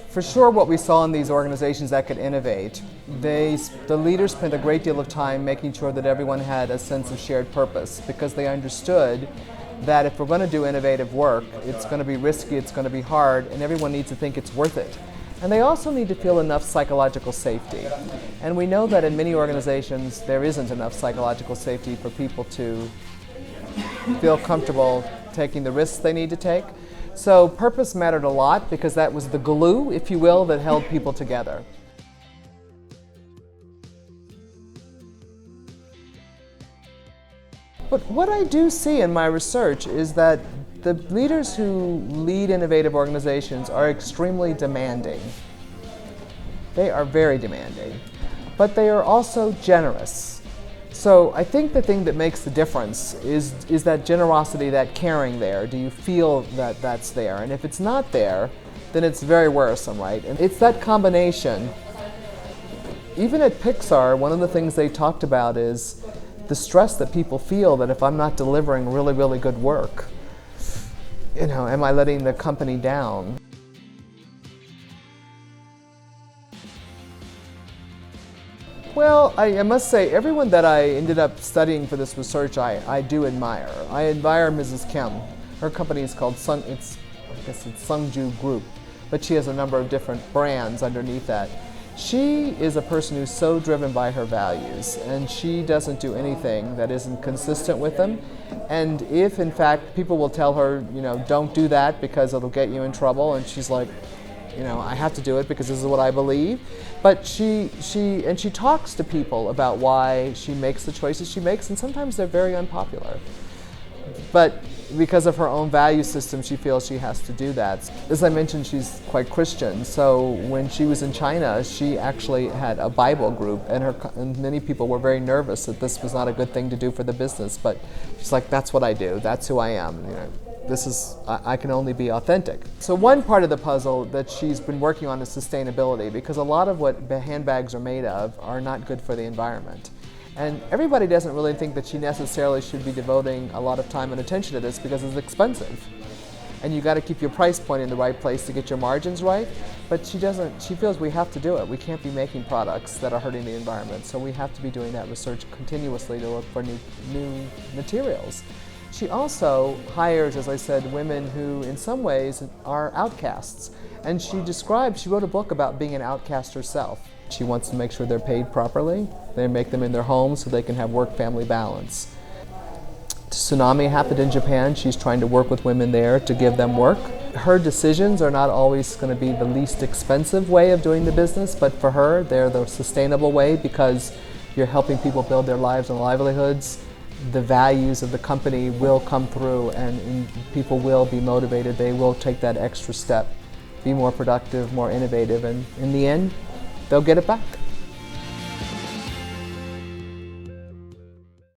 For sure, what we saw in these organizations that could innovate, the leaders spent a great deal of time making sure that everyone had a sense of shared purpose, because they understood that if we're going to do innovative work, it's going to be risky, it's going to be hard, and everyone needs to think it's worth it. And they also need to feel enough psychological safety. And we know that in many organizations there isn't enough psychological safety for people to feel comfortable taking the risks they need to take. So purpose mattered a lot because that was the glue, if you will, that held people together. But what I do see in my research is that the leaders who lead innovative organizations are extremely demanding. They are very demanding, but they are also generous. So I think the thing that makes the difference is that generosity, that caring there. Do you feel that that's there? And if it's not there, then it's very worrisome, right? And it's that combination. Even at Pixar, one of the things they talked about is the stress that people feel that if I'm not delivering really, really good work, am I letting the company down? Well, I must say, everyone that I ended up studying for this research, I do admire. I admire Mrs. Kim. Her company is called Sungju Group, but she has a number of different brands underneath that. She is a person who's so driven by her values, and she doesn't do anything that isn't consistent with them. And if, in fact, people will tell her, don't do that because it'll get you in trouble, and she's like, I have to do it because this is what I believe. But she talks to people about why she makes the choices she makes, and sometimes they're very unpopular. But because of her own value system, she feels she has to do that. As I mentioned, she's quite Christian, so when she was in China, she actually had a Bible group, and many people were very nervous that this was not a good thing to do for the business, but she's like, that's what I do, that's who I am. I can only be authentic. So one part of the puzzle that she's been working on is sustainability, because a lot of what handbags are made of are not good for the environment. And everybody doesn't really think that she necessarily should be devoting a lot of time and attention to this because it's expensive. And you got to keep your price point in the right place to get your margins right. But she feels we have to do it. We can't be making products that are hurting the environment. So we have to be doing that research continuously to look for new materials. She also hires, as I said, women who in some ways are outcasts. And she wrote a book about being an outcast herself. She wants to make sure they're paid properly. They make them in their homes so they can have work-family balance. Tsunami happened in Japan. She's trying to work with women there to give them work. Her decisions are not always going to be the least expensive way of doing the business, but for her, they're the sustainable way because you're helping people build their lives and livelihoods. The values of the company will come through, and people will be motivated. They will take that extra step, be more productive, more innovative, and in the end, they'll get it back.